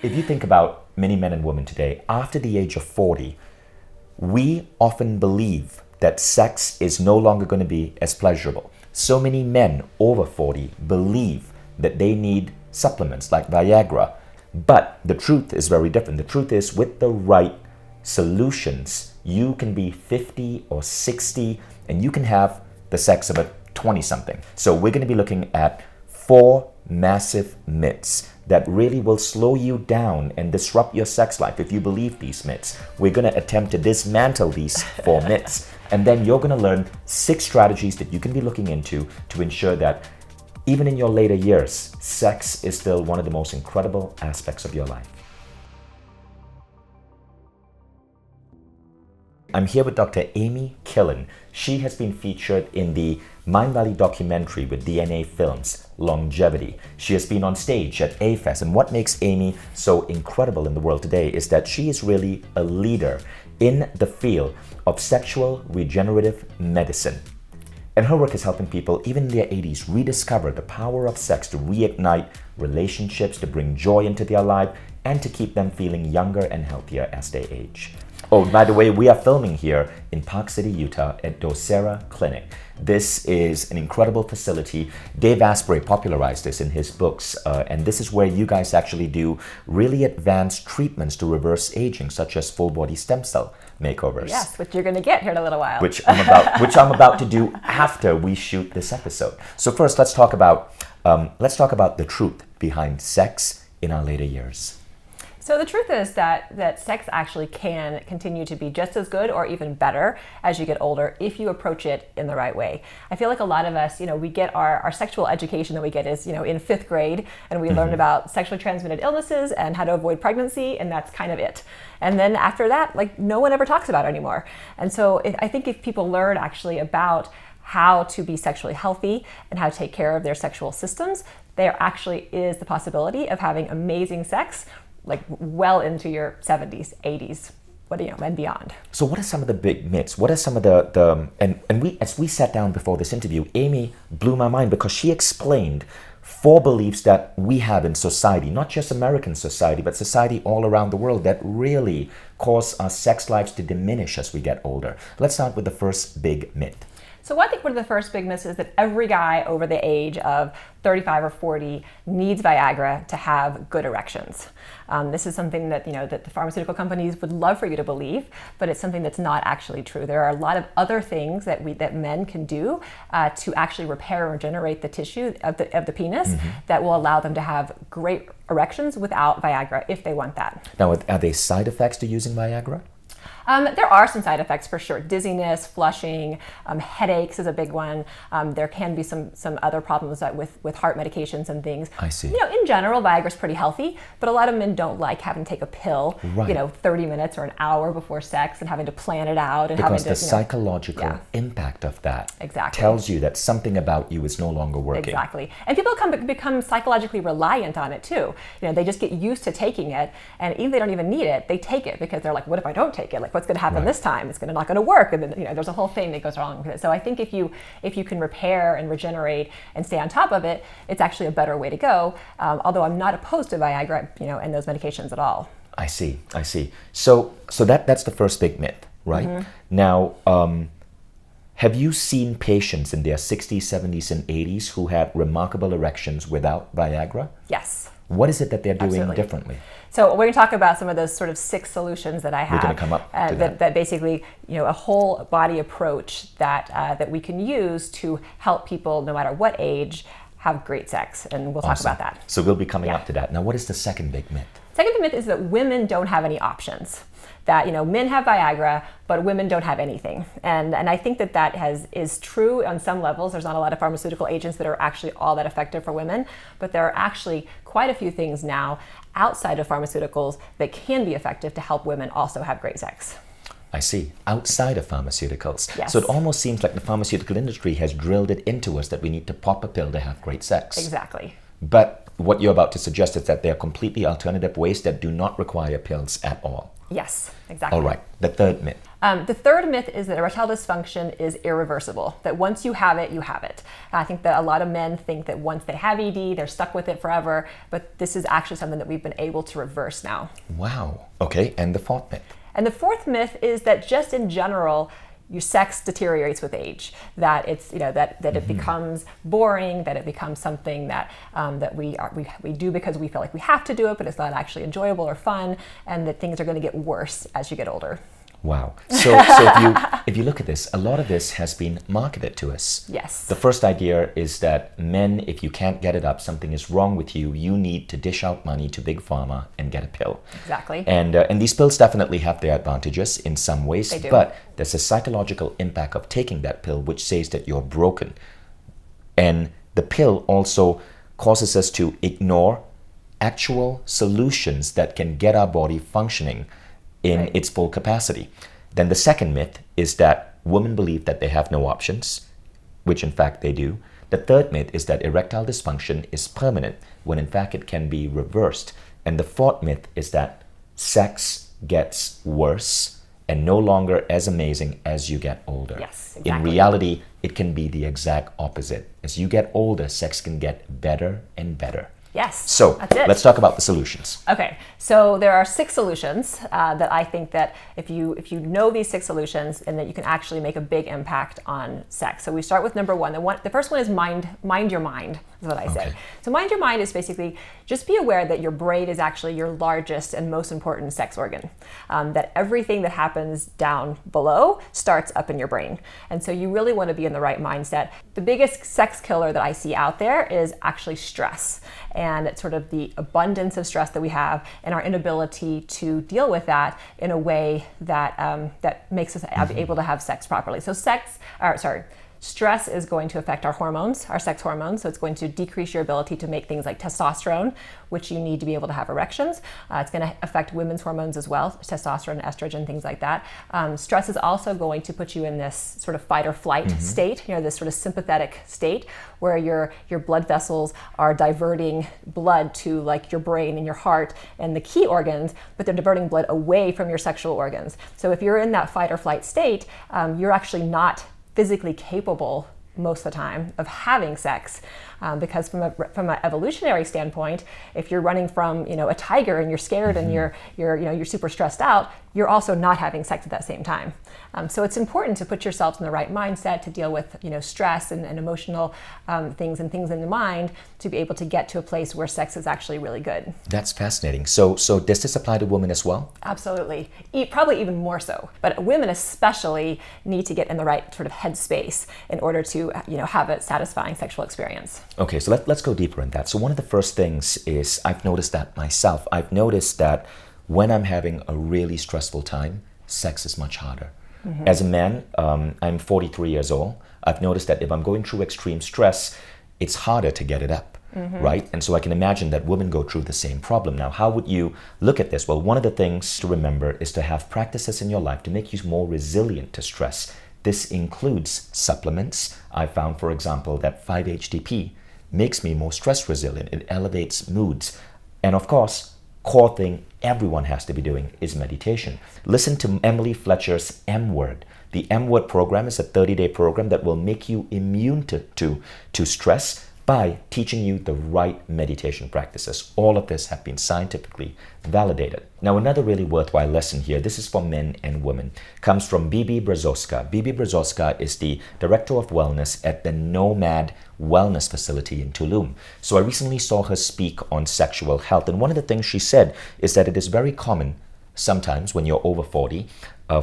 If you think about many men and women today, after the age of 40, we often believe that sex is no longer going to be as pleasurable. So many men over 40 believe that they need supplements like Viagra. But the truth is very different. The truth is, with the right solutions, you can be 50 or 60 and you can have the sex of a 20-something. So we're going to be looking at 4 massive myths that really will slow you down and disrupt your sex life if you believe these myths. We're going to attempt to dismantle these 4 myths, and then you're going to learn 6 strategies that you can be looking into to ensure that even in your later years, sex is still one of the most incredible aspects of your life. I'm here with Dr. Amy Killen. She has been featured in the Mind Valley documentary with DNA Films, Longevity. She has been on stage at AFES, and what makes Amy so incredible in the world today is that she is really a leader in the field of sexual regenerative medicine. And her work is helping people, even in their 80s, rediscover the power of sex to reignite relationships, to bring joy into their life, and to keep them feeling younger and healthier as they age. Oh, by the way, we are filming here in Park City, Utah at Docera Clinic. This is an incredible facility. Dave Asprey popularized this in his books, and this is where you guys actually do really advanced treatments to reverse aging, such as full body stem cell makeovers. Yes, which you're going to get here in a little while. Which I'm about to do after we shoot this episode. So first, let's talk about the truth behind sex in our later years. So the truth is that sex actually can continue to be just as good or even better as you get older if you approach it in the right way. I feel like a lot of us, we get our sexual education that we get is, in 5th grade, and we learn about sexually transmitted illnesses and how to avoid pregnancy, and that's kind of it. And then after that, no one ever talks about it anymore. And so I think if people learn actually about how to be sexually healthy and how to take care of their sexual systems, there actually is the possibility of having amazing sex well into your 70s, 80s, and beyond. So what are some of the big myths? What are some of as we sat down before this interview, Amy blew my mind because she explained 4 beliefs that we have in society, not just American society, but society all around the world that really cause our sex lives to diminish as we get older. Let's start with the first big myth. So I think one of the first big myths is that every guy over the age of 35 or 40 needs Viagra to have good erections. This is something that that the pharmaceutical companies would love for you to believe, but it's something that's not actually true. There are a lot of other things that men can do to actually repair and regenerate the tissue of the penis that will allow them to have great erections without Viagra if they want that. Now, are there side effects to using Viagra? There are some side effects for sure. Dizziness, flushing, headaches is a big one. There can be some other problems with heart medications and things. I see. In general, Viagra's pretty healthy, but a lot of men don't like having to take a pill, right. 30 minutes or an hour before sex and having to plan it out. And because the psychological impact of that tells you that something about you is no longer working. Exactly. And people become psychologically reliant on it too. They just get used to taking it, and even if they don't even need it, they take it because they're like, what if I don't take it? What's going to happen this time? It's not going to work, and then there's a whole thing that goes wrong with it. So I think if you can repair and regenerate and stay on top of it, it's actually a better way to go. Although I'm not opposed to Viagra, and those medications at all. I see. So that's the first big myth, right? Mm-hmm. Now, have you seen patients in their 60s, 70s, and 80s who had remarkable erections without Viagra? Yes. What is it that they're doing differently? So we're going to talk about some of those sort of 6 solutions that I have. We're going to come up to that basically, a whole body approach that we can use to help people, no matter what age, have great sex. And we'll talk about that. So we'll be coming up to that. Now, what is the second big myth? Second big myth is that women don't have any options. That men have Viagra, but women don't have anything, and I think that is true on some levels. There's not a lot of pharmaceutical agents that are actually all that effective for women, but there are actually quite a few things now outside of pharmaceuticals that can be effective to help women also have great sex. I see. Outside of pharmaceuticals. Yes. So it almost seems like the pharmaceutical industry has drilled it into us that we need to pop a pill to have great sex. Exactly. But what you're about to suggest is that there are completely alternative ways that do not require pills at all. Yes, exactly. All right. The third myth. The third myth is that erectile dysfunction is irreversible, that once you have it, you have it. I think that a lot of men think that once they have ED, they're stuck with it forever, but this is actually something that we've been able to reverse now. Wow. Okay, and the fourth myth? And the fourth myth is that just in general, your sex deteriorates with age. That it's that it becomes boring, that it becomes something that we do because we feel like we have to do it, but it's not actually enjoyable or fun, and that things are going to get worse as you get older. Wow. So if you look at this, a lot of this has been marketed to us. Yes. The first idea is that men, if you can't get it up, something is wrong with you. You need to dish out money to Big Pharma and get a pill. Exactly. And these pills definitely have their advantages in some ways. They do. But there's a psychological impact of taking that pill, which says that you're broken. And the pill also causes us to ignore actual solutions that can get our body functioning in its full capacity. Then the second myth is that women believe that they have no options, which in fact they do. The third myth is that erectile dysfunction is permanent, when in fact it can be reversed. And the fourth myth is that sex gets worse and no longer as amazing as you get older. Yes, exactly. In reality, it can be the exact opposite. As you get older, sex can get better and better. Yes, So that's it. let's talk about the solutions. Okay, so there are 6 solutions that I think that if you know these 6 solutions, and that you can actually make a big impact on sex. So we start with number 1. The first one is mind your mind, is what I say. Okay. So mind your mind is basically just be aware that your brain is actually your largest and most important sex organ. That everything that happens down below starts up in your brain. And so you really want to be in the right mindset. The biggest sex killer that I see out there is actually stress. And it's sort of the abundance of stress that we have and our inability to deal with that in a way that that makes us able to have sex properly. So stress is going to affect our hormones, our sex hormones. So it's going to decrease your ability to make things like testosterone, which you need to be able to have erections. It's going to affect women's hormones as well, testosterone, estrogen, things like that. Stress is also going to put you in this sort of fight or flight state, this sort of sympathetic state where your blood vessels are diverting blood to like your brain and your heart and the key organs, but they're diverting blood away from your sexual organs. So if you're in that fight or flight state, you're actually not physically capable most of the time of having sex, because from an evolutionary standpoint, if you're running from a tiger and you're scared and you're super stressed out, you're also not having sex at that same time. So it's important to put yourself in the right mindset to deal with stress and emotional things and things in the mind to be able to get to a place where sex is actually really good. That's fascinating. So does this apply to women as well? Absolutely, probably even more so. But women especially need to get in the right sort of headspace in order to have a satisfying sexual experience. Okay, so let's go deeper in that. So one of the first things is, I've noticed that myself. I've noticed that when I'm having a really stressful time, sex is much harder. As a man, I'm 43 years old. I've noticed that if I'm going through extreme stress, it's harder to get it up, right? And so I can imagine that women go through the same problem. Now, how would you look at this? Well, one of the things to remember is to have practices in your life to make you more resilient to stress. This includes supplements. I found, for example, that 5-HTP makes me more stress resilient. It elevates moods. And of course, core thing everyone has to be doing is meditation. Listen to Emily Fletcher's M Word. The M Word program is a 30-day program that will make you immune to stress by teaching you the right meditation practices. All of this have been scientifically validated. Now, another really worthwhile lesson here, this is for men and women, comes from Bibi Brzoska. Bibi Brzoska is the Director of Wellness at the Nomad Wellness Facility in Tulum. So I recently saw her speak on sexual health, and one of the things she said is that it is very common sometimes when you're over 40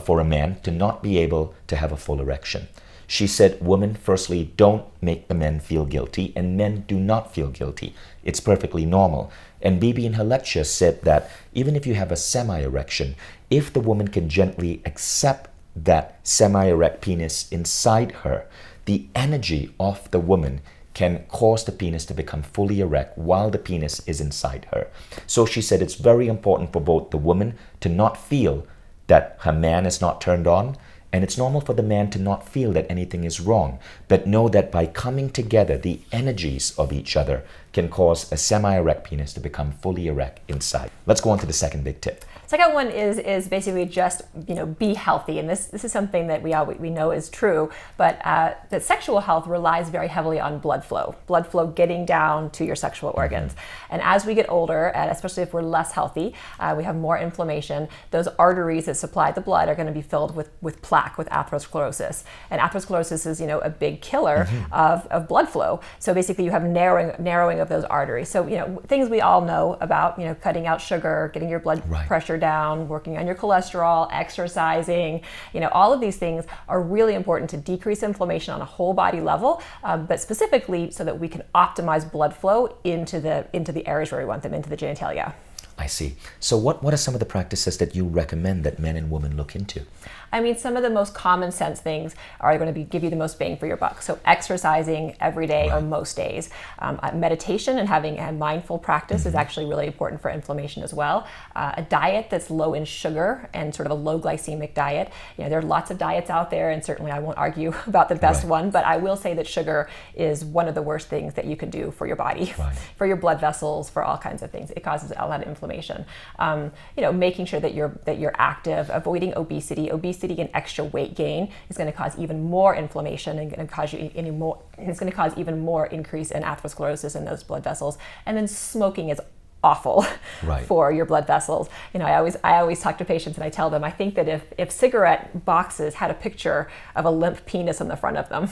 for a man to not be able to have a full erection. She said, women, firstly, don't make the men feel guilty, and men do not feel guilty. It's perfectly normal. And Bibi in her lecture said that even if you have a semi-erection, if the woman can gently accept that semi-erect penis inside her, the energy of the woman can cause the penis to become fully erect while the penis is inside her. So she said it's very important for both the woman to not feel that her man is not turned on, and it's normal for the man to not feel that anything is wrong, but know that by coming together, the energies of each other can cause a semi-erect penis to become fully erect inside. Let's go on to the second big tip. Second one is basically just, be healthy, and this is something that we know is true, but that sexual health relies very heavily on blood flow getting down to your sexual organs. And as we get older, and especially if we're less healthy, we have more inflammation. Those arteries that supply the blood are going to be filled with plaque, with atherosclerosis, and atherosclerosis is a big killer of blood flow. So basically, you have narrowing of those arteries. So things we all know about, cutting out sugar, getting your blood pressure down, working on your cholesterol, exercising, all of these things are really important to decrease inflammation on a whole body level, but specifically so that we can optimize blood flow into the areas where we want them, into the genitalia. I see. So what are some of the practices that you recommend that men and women look into? I mean, some of the most common sense things are going to give you the most bang for your buck. So exercising every day or most days. Meditation and having a mindful practice is actually really important for inflammation as well. A diet that's low in sugar and sort of a low glycemic diet. There are lots of diets out there, and certainly I won't argue about the best one, but I will say that sugar is one of the worst things that you can do for your body, for your blood vessels, for all kinds of things. It causes a lot of inflammation. Making sure that you're active, avoiding obesity. Obesity and extra weight gain is going to cause even more inflammation and going to cause it's going to cause even more increase in atherosclerosis in those blood vessels. And then smoking is awful for your blood vessels. I always talk to patients and I tell them, I think that if cigarette boxes had a picture of a limp penis on the front of them,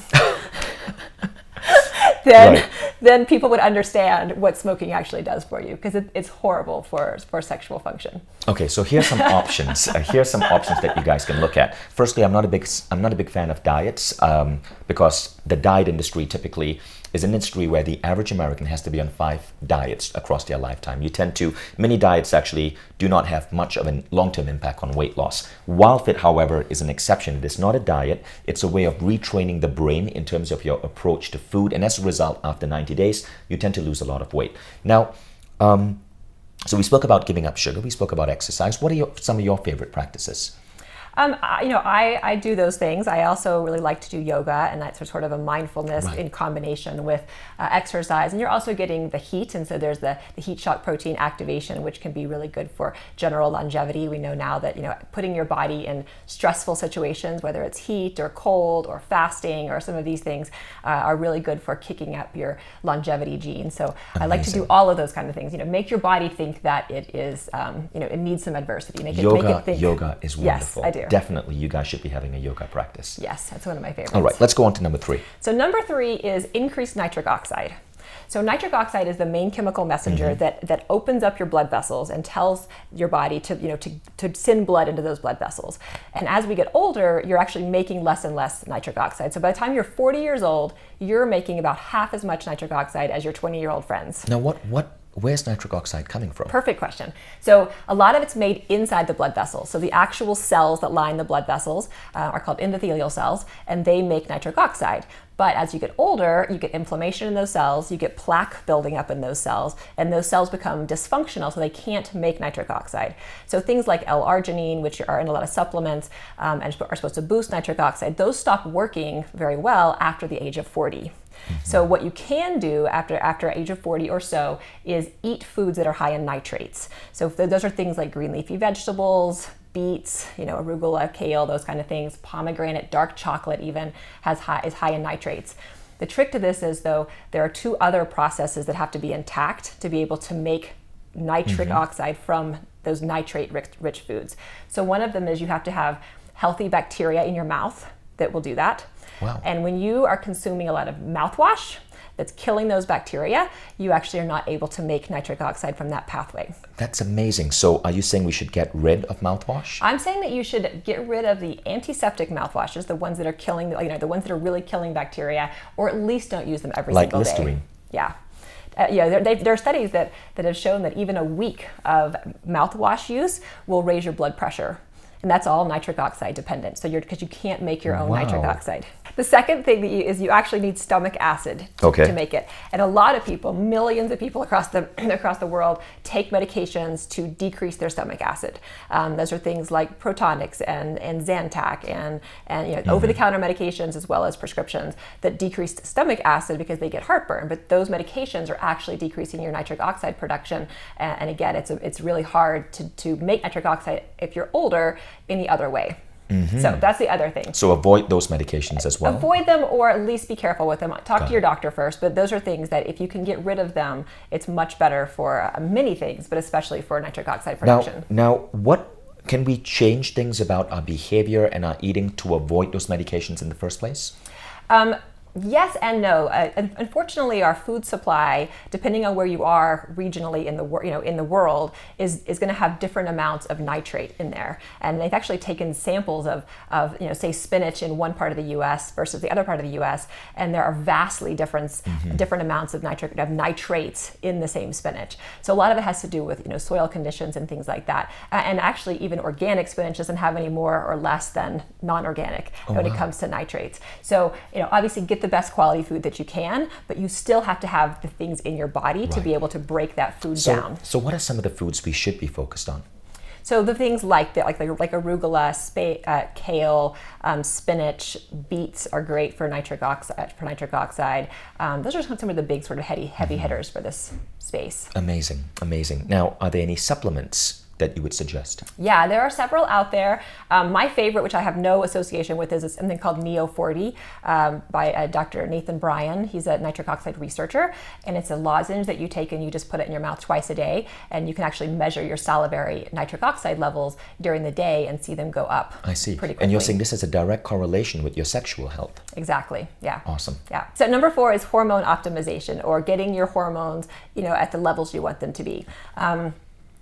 then people would understand what smoking actually does for you, because it's horrible for sexual function. Okay, so here's some options. Here's some options that you guys can look at. Firstly, I'm not a big fan of diets because the diet industry typically is an industry where the average American has to be on 5 diets across their lifetime. Many diets actually do not have much of a long-term impact on weight loss. WildFit, however, is an exception. It is not a diet. It's a way of retraining the brain in terms of your approach to food. And as a result, after 90 days, you tend to lose a lot of weight. Now, so we spoke about giving up sugar. We spoke about exercise. What are some of your favorite practices? I do those things. I also really like to do yoga, and that's sort of a mindfulness in combination with exercise. And you're also getting the heat, and so there's the heat shock protein activation, which can be really good for general longevity. We know now that putting your body in stressful situations, whether it's heat or cold or fasting or some of these things, are really good for kicking up your longevity gene. So I like to do all of those kind of things. Make your body think that it is, it needs some adversity. Make it think. Yoga is wonderful. Yes, I do. Definitely, you guys should be having a yoga practice. Yes, that's one of my favorites. All right, let's go on to number 3. So number 3 is increased nitric oxide. So nitric oxide is the main chemical messenger that opens up your blood vessels and tells your body to send blood into those blood vessels. And as we get older, you're actually making less and less nitric oxide. So by the time you're 40 years old, you're making about half as much nitric oxide as your 20-year-old friends. Now, where's nitric oxide coming from? Perfect question. So a lot of it's made inside the blood vessels. So the actual cells that line the blood vessels are called endothelial cells, and they make nitric oxide. But as you get older, you get inflammation in those cells, you get plaque building up in those cells, and those cells become dysfunctional, so they can't make nitric oxide. So things like L-arginine, which are in a lot of supplements and are supposed to boost nitric oxide, those stop working very well after the age of 40. So what you can do after age of 40 or so is eat foods that are high in nitrates. So those are things like green leafy vegetables, beets, arugula, kale, those kind of things. Pomegranate, dark chocolate even is high in nitrates. The trick to this is, though, there are 2 other processes that have to be intact to be able to make nitric oxide from those nitrate-rich foods. So one of them is you have to have healthy bacteria in your mouth that will do that. Wow. And when you are consuming a lot of mouthwash that's killing those bacteria, you actually are not able to make nitric oxide from that pathway. That's amazing. So are you saying we should get rid of mouthwash? I'm saying that you should get rid of the antiseptic mouthwashes, the ones that are killing, the ones that are really killing bacteria, or at least don't use them every single day. Like Listerine. Yeah. There are studies that have shown that even a week of mouthwash use will raise your blood pressure. And that's all nitric oxide dependent. So because you can't make your own nitric oxide. The second thing that you actually need stomach acid to make it. And a lot of people, millions of people across the world, take medications to decrease their stomach acid. Those are things like Protonics and Zantac and over-the-counter medications as well as prescriptions that decrease stomach acid because they get heartburn. But those medications are actually decreasing your nitric oxide production. And again, it's really hard to make nitric oxide if you're older any other way. So that's the other thing. So avoid those medications as well? Avoid them, or at least be careful with them. Talk to your doctor first, but those are things that if you can get rid of them, it's much better for many things, but especially for nitric oxide production. Now, what can we change things about our behavior and our eating to avoid those medications in the first place? Yes and no. Unfortunately, our food supply, depending on where you are regionally in the world, is going to have different amounts of nitrate in there. And they've actually taken samples of say spinach in one part of the U.S. versus the other part of the U.S. and there are vastly different amounts of nitrates in the same spinach. So a lot of it has to do with soil conditions and things like that. And actually, even organic spinach doesn't have any more or less than non-organic when it comes to nitrates. So obviously get the best quality food that you can, but you still have to have the things in your body to be able to break that food down. So what are some of the foods we should be focused on? So the things like arugula, kale, spinach, beets are great for nitric oxide. Those are some of the big sort of heavy hitters for this space. Amazing. Now, are there any supplements that you would suggest? Yeah, there are several out there. My favorite, which I have no association with, is something called Neo 40 by Dr. Nathan Bryan. He's a nitric oxide researcher, and it's a lozenge that you take and you just put it in your mouth twice a day, and you can actually measure your salivary nitric oxide levels during the day and see them go up. I see. Pretty quickly. And you're saying this has a direct correlation with your sexual health? Exactly. Yeah. Awesome. Yeah. So number 4 is hormone optimization, or getting your hormones, at the levels you want them to be.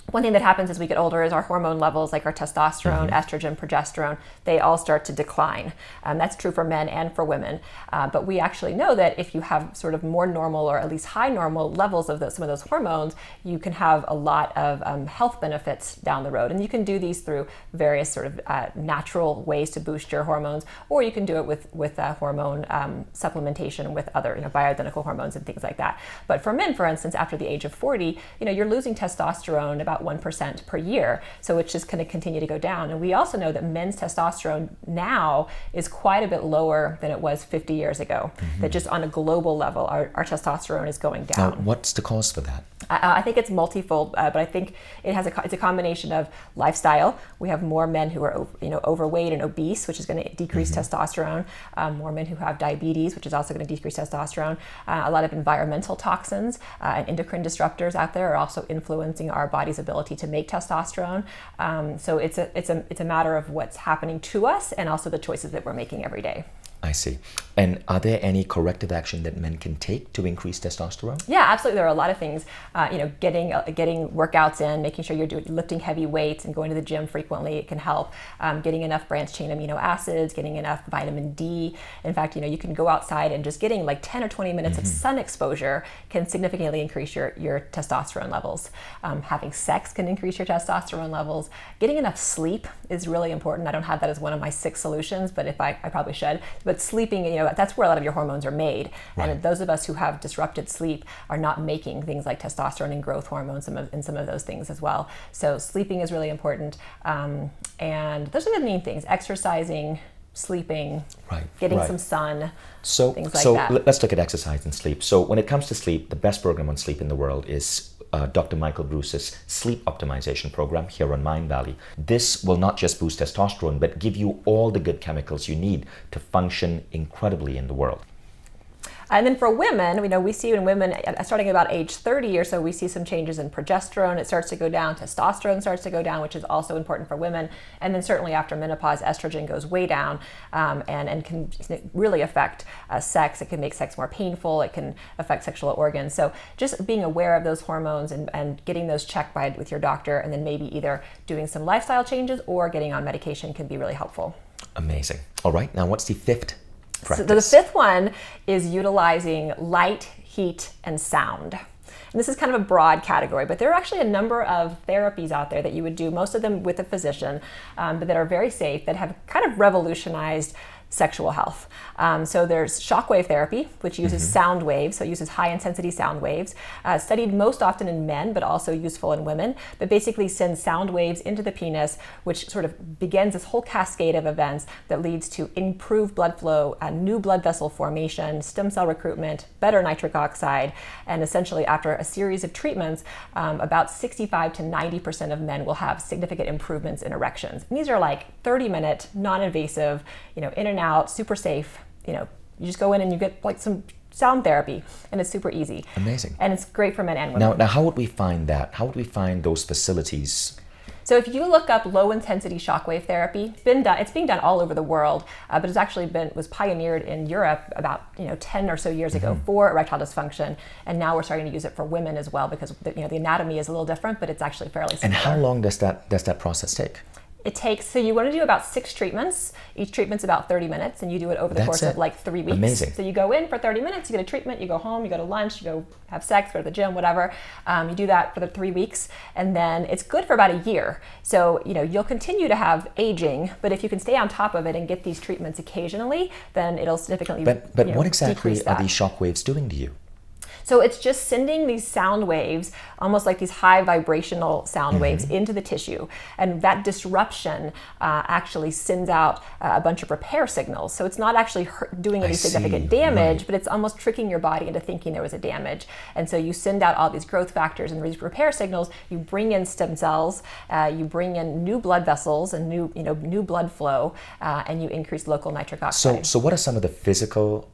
One thing that happens as we get older is our hormone levels, like our testosterone, estrogen, progesterone, they all start to decline. That's true for men and for women. But we actually know that if you have sort of more normal or at least high normal levels of some of those hormones, you can have a lot of health benefits down the road. And you can do these through various sort of natural ways to boost your hormones, or you can do it with hormone supplementation with other bioidentical hormones and things like that. But for men, for instance, after the age of 40, you're losing testosterone about 1% per year. So it's just going to continue to go down. And we also know that men's testosterone now is quite a bit lower than it was 50 years ago. That just on a global level, our testosterone is going down. Now, what's the cause for that? I think it's multifold, but I think it's a combination of lifestyle. We have more men who are overweight and obese, which is going to decrease testosterone. More men who have diabetes, which is also going to decrease testosterone. A lot of environmental toxins and endocrine disruptors out there are also influencing our body's ability to make testosterone. So it's a matter of what's happening to us and also the choices that we're making every day. I see. And are there any corrective action that men can take to increase testosterone? Yeah, absolutely. There are a lot of things. Getting workouts in, making sure you're lifting heavy weights and going to the gym frequently. It can help. Getting enough branched chain amino acids, getting enough vitamin D. In fact, you can go outside and just getting like 10 or 20 minutes of sun exposure can significantly increase your testosterone levels. Having sex can increase your testosterone levels. Getting enough sleep is really important. I don't have that as one of my 6 solutions, but I probably should. But sleeping, that's where a lot of your hormones are made. Right. And those of us who have disrupted sleep are not making things like testosterone and growth hormones and some of those things as well. So sleeping is really important. And those are the main things: exercising, sleeping, getting some sun, things like that. Let's look at exercise and sleep. So when it comes to sleep, the best program on sleep in the world is Dr. Michael Bruce's sleep optimization program here on Mindvalley. This will not just boost testosterone, but give you all the good chemicals you need to function incredibly in the world. And then for women, we see in women starting about age 30 or so, we see some changes in progesterone. It starts to go down, testosterone starts to go down, which is also important for women. And then certainly after menopause, estrogen goes way down and can really affect sex. It can make sex more painful. It can affect sexual organs. So just being aware of those hormones and getting those checked with your doctor, and then maybe either doing some lifestyle changes or getting on medication can be really helpful. Amazing. All right, now what's the 5th practice? So the 5th one is utilizing light, heat, and sound. And this is kind of a broad category, but there are actually a number of therapies out there that you would do, most of them with a physician, but that are very safe, that have kind of revolutionized sexual health. So there's shockwave therapy, which uses sound waves, so it uses high intensity sound waves, studied most often in men, but also useful in women, but basically sends sound waves into the penis, which sort of begins this whole cascade of events that leads to improved blood flow, new blood vessel formation, stem cell recruitment, better nitric oxide, and essentially after a series of treatments, about 65 to 90% of men will have significant improvements in erections. And these are like 30-minute, non-invasive, in and out, super safe. You just go in and you get like some sound therapy, and it's super easy. Amazing. And it's great for men and women. Now, how would we find that? How would we find those facilities? So if you look up low intensity shockwave therapy, it's being done all over the world, but it's actually was pioneered in Europe about 10 or so years ago for erectile dysfunction, and now we're starting to use it for women as well because the anatomy is a little different, but it's actually fairly similar. And how long does that process take? It takes, so you want to do about 6 treatments. Each treatment's about 30 minutes, and you do it over the course of like 3 weeks. Amazing. So you go in for 30 minutes, you get a treatment, you go home, you go to lunch, you go have sex, go to the gym, whatever. You do that for the 3 weeks, and then it's good for about a year. So, you'll continue to have aging, but if you can stay on top of it and get these treatments occasionally, then it'll significantly But what exactly are that. these shock waves doing to you? So it's just sending these sound waves, almost like these high vibrational sound waves, into the tissue. And that disruption actually sends out a bunch of repair signals. So it's not actually doing any significant damage, but it's almost tricking your body into thinking there was a damage. And so you send out all these growth factors and these repair signals, you bring in stem cells, you bring in new blood vessels and new blood flow, and you increase local nitric oxide. So what are some of the physical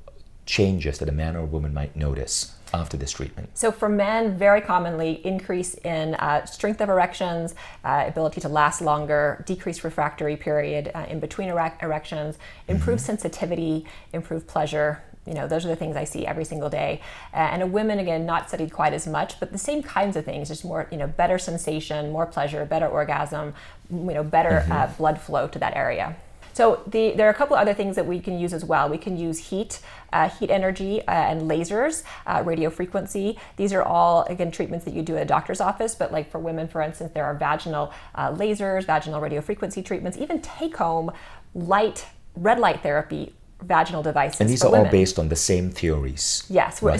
changes that a man or a woman might notice after this treatment? So for men, very commonly, increase in strength of erections, ability to last longer, decreased refractory period in between erections, improved sensitivity, improved pleasure. Those are the things I see every single day. And in women, again, not studied quite as much, but the same kinds of things, just more, better sensation, more pleasure, better orgasm, better blood flow to that area. So there are a couple other things that we can use as well. We can use heat energy, and lasers, radio frequency. These are all, again, treatments that you do at a doctor's office, but like for women, for instance, there are vaginal lasers, vaginal radio frequency treatments, even take-home red light therapy, vaginal devices. And these for are women. all based on the same theories. Yes, we're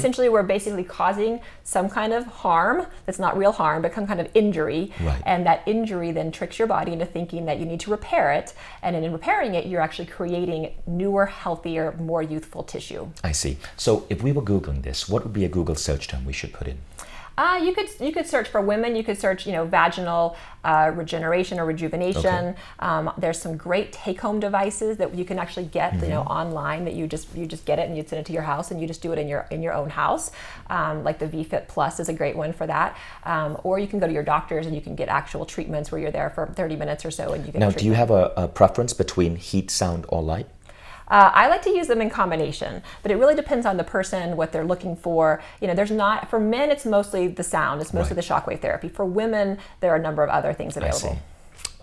basically causing some kind of harm that's not real harm, but some kind of injury. Right. And that injury then tricks your body into thinking that you need to repair it. And in repairing it, you're actually creating newer, healthier, more youthful tissue. I see. So if we were Googling this, what would be a Google search term we should put in? You could search for women. You could search, vaginal regeneration or rejuvenation. Okay. There's some great take-home devices that you can actually get, online. That you just get it and you send it to your house and you just do it in your own house. Like the VFit Plus is a great one for that. Or you can go to your doctors and you can get actual treatments where you're there for 30 minutes or so and you get. Now, do you have a preference between heat, sound, or light? I like to use them in combination, but it really depends on the person, what they're looking for. For men, it's mostly the sound, it's mostly the shockwave therapy. For women, there are a number of other things available. I see.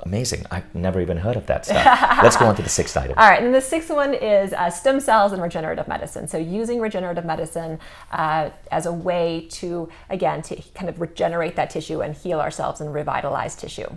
Amazing. I've never even heard of that stuff. Let's go on to the 6th item. All right, and the 6th one is stem cells and regenerative medicine. So using regenerative medicine as a way to kind of regenerate that tissue and heal ourselves and revitalize tissue.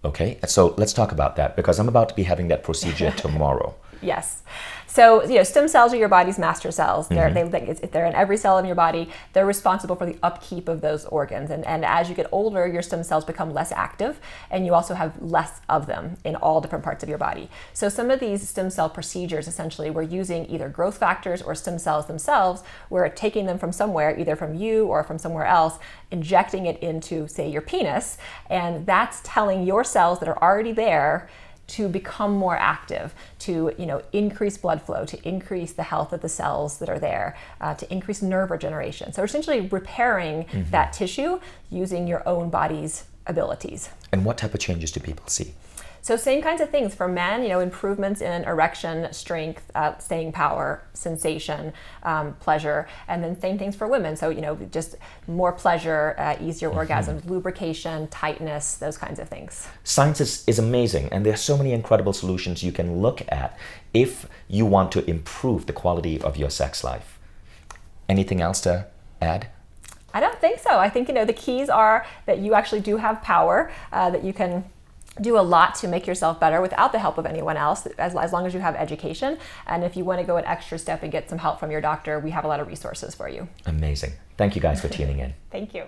Okay, so let's talk about that because I'm about to be having that procedure tomorrow. Yes. So, stem cells are your body's master cells. They're in every cell in your body. They're responsible for the upkeep of those organs. And as you get older, your stem cells become less active, and you also have less of them in all different parts of your body. So some of these stem cell procedures, essentially, we're using either growth factors or stem cells themselves. We're taking them from somewhere, either from you or from somewhere else, injecting it into, say, your penis, and that's telling your cells that are already there to become more active, to increase blood flow, to increase the health of the cells that are there, to increase nerve regeneration. So essentially repairing that tissue using your own body's abilities. And what type of changes do people see? So same kinds of things for men, improvements in erection, strength, staying power, sensation, pleasure, and then same things for women. So, just more pleasure, easier orgasms, lubrication, tightness, those kinds of things. Science is amazing, and there are so many incredible solutions you can look at if you want to improve the quality of your sex life. Anything else to add? I don't think so. I think, the keys are that you actually do have power, that you can do a lot to make yourself better without the help of anyone else, as long as you have education. And if you want to go an extra step and get some help from your doctor, we have a lot of resources for you. Amazing. Thank you guys for tuning in. Thank you.